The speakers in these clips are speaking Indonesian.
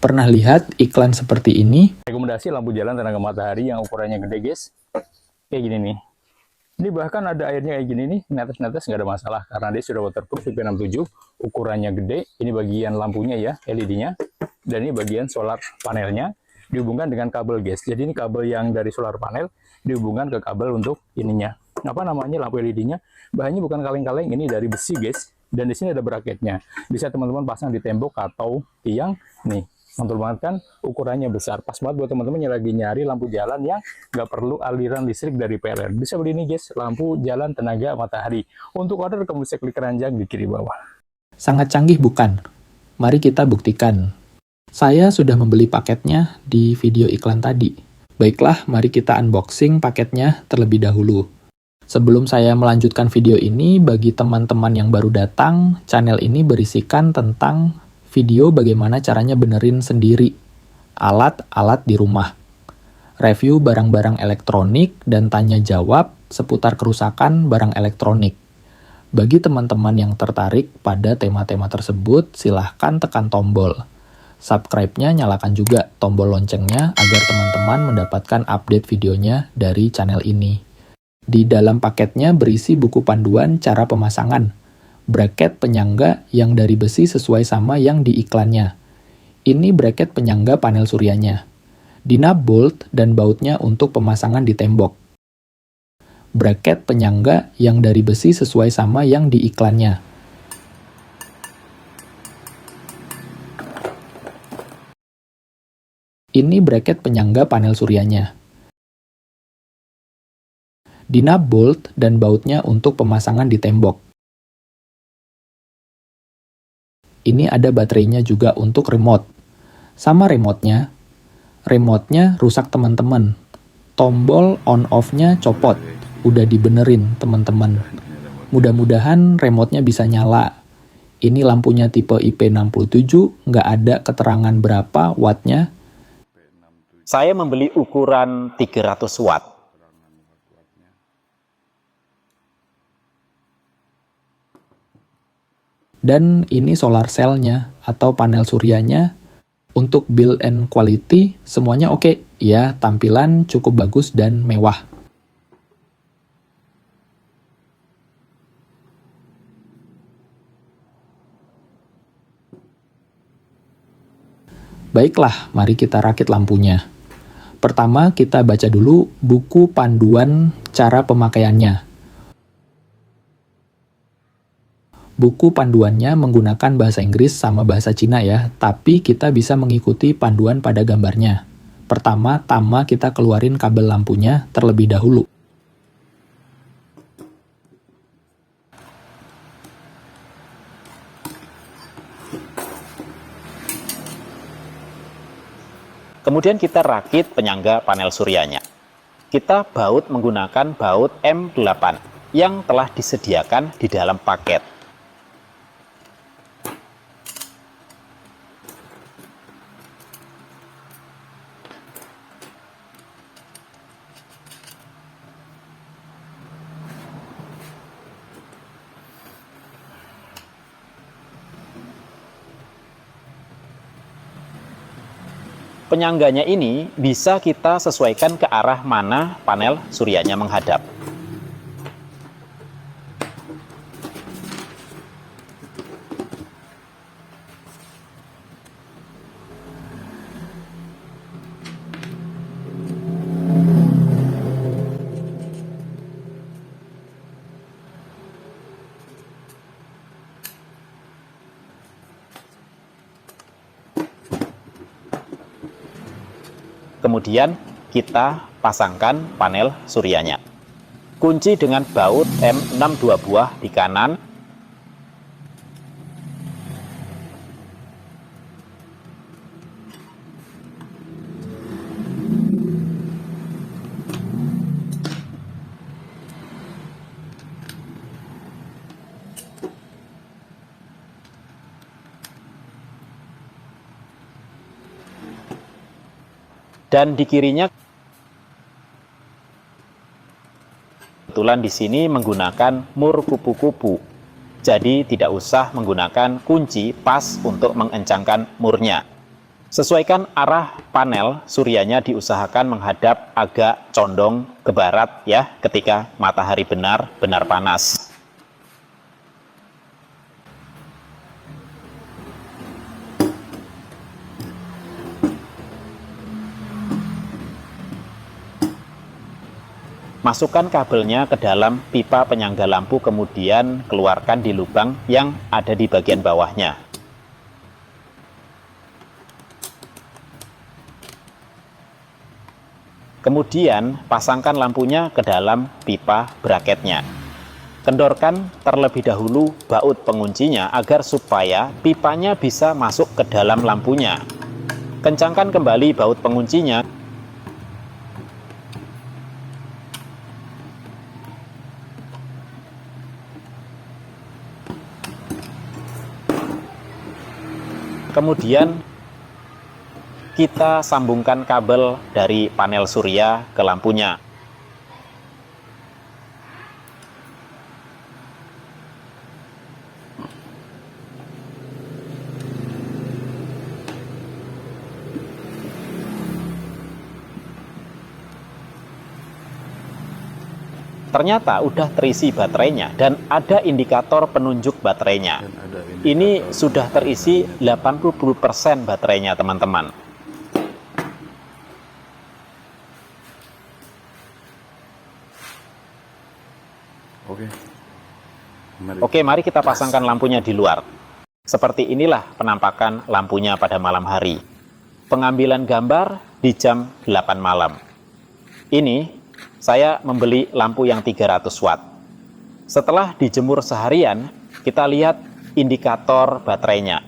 Pernah lihat iklan seperti ini? Rekomendasi lampu jalan tenaga matahari yang ukurannya gede, guys. Kayak gini nih. Ini bahkan ada airnya kayak gini nih, netes-netes nggak ada masalah karena dia sudah waterproof IP67, ukurannya gede. Ini bagian lampunya ya, LED-nya, dan ini bagian solar panelnya dihubungkan dengan kabel, guys. Jadi ini kabel yang dari solar panel dihubungkan ke kabel untuk ininya. Apa namanya, lampu LED-nya? Bahannya bukan kaleng-kaleng, ini dari besi, guys. Dan di sini ada bracketnya. Bisa teman-teman pasang di tembok atau tiang. Nih, mantul banget kan, ukurannya besar, pas banget buat teman-teman yang lagi nyari lampu jalan yang nggak perlu aliran listrik dari PLN. Bisa beli ini, guys, lampu jalan tenaga matahari. Untuk order kamu bisa klik keranjang di kiri bawah. Sangat canggih bukan? Mari kita buktikan. Saya sudah membeli paketnya di video iklan tadi. Baiklah, mari kita unboxing paketnya terlebih dahulu. Sebelum saya melanjutkan video ini, bagi teman-teman yang baru datang, channel ini berisikan tentang video bagaimana caranya benerin sendiri alat-alat di rumah, review barang-barang elektronik, dan tanya jawab seputar kerusakan barang elektronik. Bagi teman-teman yang tertarik pada tema-tema tersebut, silahkan tekan tombol subscribe-nya, nyalakan juga tombol loncengnya agar teman-teman mendapatkan update videonya dari channel ini. Di dalam paketnya berisi buku panduan cara pemasangan, bracket penyangga yang dari besi sesuai sama yang di iklannya. Ini bracket penyangga panel suryanya. Dinap bolt dan bautnya untuk pemasangan di tembok. Bracket penyangga yang dari besi sesuai sama yang di iklannya. Ini bracket penyangga panel suryanya. Dinap bolt dan bautnya untuk pemasangan di tembok. Ini ada baterainya juga untuk remote. Sama remote-nya rusak teman-teman. Tombol on-off-nya copot. Udah dibenerin teman-teman. Mudah-mudahan remote-nya bisa nyala. Ini lampunya tipe IP67, nggak ada keterangan berapa wattnya. Saya membeli ukuran 300 watt. Dan ini solar cell-nya atau panel suryanya. Untuk build and quality semuanya oke. Ya, tampilan cukup bagus dan mewah. Baiklah, mari kita rakit lampunya. Pertama, kita baca dulu buku panduan cara pemakaiannya. Buku panduannya menggunakan bahasa Inggris sama bahasa Cina ya, tapi kita bisa mengikuti panduan pada gambarnya. Pertama-tama kita keluarin kabel lampunya terlebih dahulu. Kemudian kita rakit penyangga panel suryanya. Kita baut menggunakan baut M8 yang telah disediakan di dalam paket. Penyangganya ini bisa kita sesuaikan ke arah mana panel suryanya menghadap. Kemudian kita pasangkan panel suryanya. Kunci dengan baut M6 2 buah di kanan. Dan di kirinya, kebetulan di sini menggunakan mur kupu-kupu, jadi tidak usah menggunakan kunci pas untuk mengencangkan murnya. Sesuaikan arah panel suryanya, diusahakan menghadap agak condong ke barat ya ketika matahari benar-benar panas. Masukkan kabelnya ke dalam pipa penyangga lampu, kemudian keluarkan di lubang yang ada di bagian bawahnya. Kemudian pasangkan lampunya ke dalam pipa braketnya. Kendorkan terlebih dahulu baut penguncinya agar supaya pipanya bisa masuk ke dalam lampunya. Kencangkan kembali baut penguncinya. Kemudian kita sambungkan kabel dari panel surya ke lampunya. Ternyata udah terisi baterainya dan ada indikator penunjuk baterainya. Ini sudah terisi 80% baterainya, teman-teman. Oke, mari kita pasangkan lampunya di luar. Seperti inilah penampakan lampunya pada malam hari. Pengambilan gambar di jam 8 malam. Ini saya membeli lampu yang 300 watt. Setelah dijemur seharian, kita lihat indikator baterainya.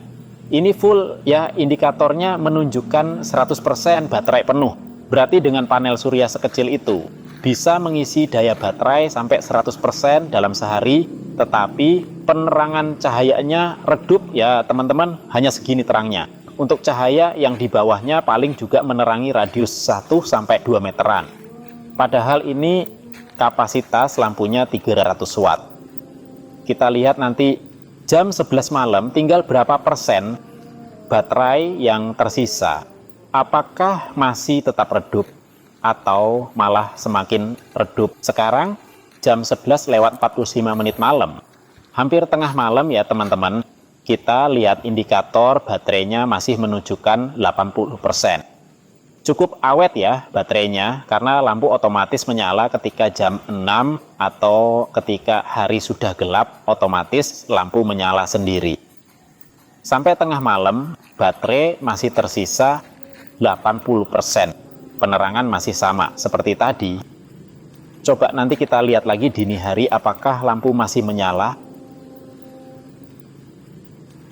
Ini full ya, indikatornya menunjukkan 100% baterai penuh. Berarti dengan panel surya sekecil itu bisa mengisi daya baterai sampai 100% dalam sehari, tetapi penerangan cahayanya redup ya teman-teman, hanya segini terangnya. Untuk cahaya yang di bawahnya paling juga menerangi radius 1-2 meteran. Padahal ini kapasitas lampunya 300 watt. Kita lihat nanti jam 11 malam tinggal berapa persen baterai yang tersisa. Apakah masih tetap redup atau malah semakin redup? Sekarang jam 11:45 malam. Hampir tengah malam ya teman-teman. Kita lihat indikator baterainya masih menunjukkan 80%. Cukup awet ya baterainya, karena lampu otomatis menyala ketika jam 6 atau ketika hari sudah gelap, otomatis lampu menyala sendiri. Sampai tengah malam, baterai masih tersisa 80%. Penerangan masih sama seperti tadi. Coba nanti kita lihat lagi dini hari apakah lampu masih menyala.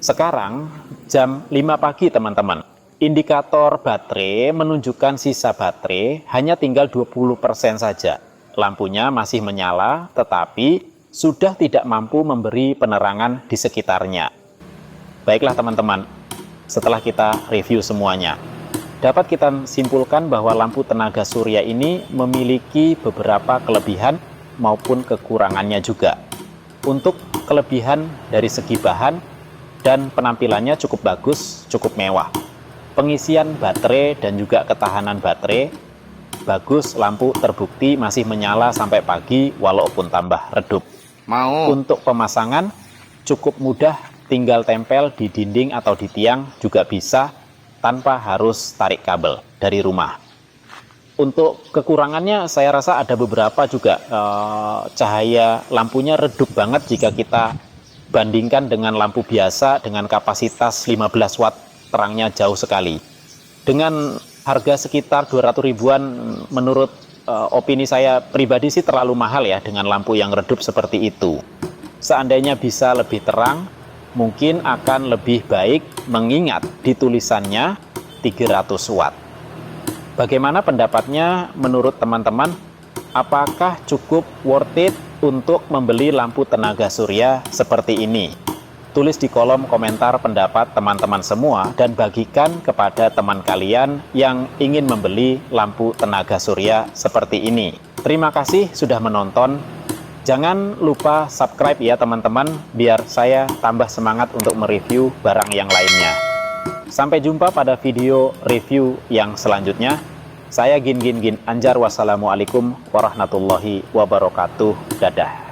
Sekarang jam 5 pagi teman-teman. Indikator baterai menunjukkan sisa baterai hanya tinggal 20% saja. Lampunya masih menyala, tetapi sudah tidak mampu memberi penerangan di sekitarnya. Baiklah teman-teman, setelah kita review semuanya, dapat kita simpulkan bahwa lampu tenaga surya ini memiliki beberapa kelebihan maupun kekurangannya juga. Untuk kelebihan dari segi bahan dan penampilannya cukup bagus, cukup mewah. Pengisian baterai dan juga ketahanan baterai bagus, lampu terbukti masih menyala sampai pagi walaupun tambah redup. Untuk pemasangan cukup mudah, tinggal tempel di dinding atau di tiang juga bisa tanpa harus tarik kabel dari rumah. Untuk kekurangannya saya rasa ada beberapa juga. Cahaya lampunya redup banget jika kita bandingkan dengan lampu biasa dengan kapasitas 15 watt. Terangnya jauh sekali. Dengan harga sekitar 200 ribuan, menurut opini saya pribadi sih terlalu mahal ya dengan lampu yang redup seperti itu. Seandainya bisa lebih terang, mungkin akan lebih baik, mengingat di tulisannya 300 watt. Bagaimana pendapatnya menurut teman-teman? Apakah cukup worth it untuk membeli lampu tenaga surya seperti ini? Tulis di kolom komentar pendapat teman-teman semua dan bagikan kepada teman kalian yang ingin membeli lampu tenaga surya seperti ini. Terima kasih sudah menonton. Jangan lupa subscribe ya teman-teman, biar saya tambah semangat untuk mereview barang yang lainnya. Sampai jumpa pada video review yang selanjutnya. Saya Gin Anjar. Wassalamualaikum warahmatullahi wabarakatuh. Dadah.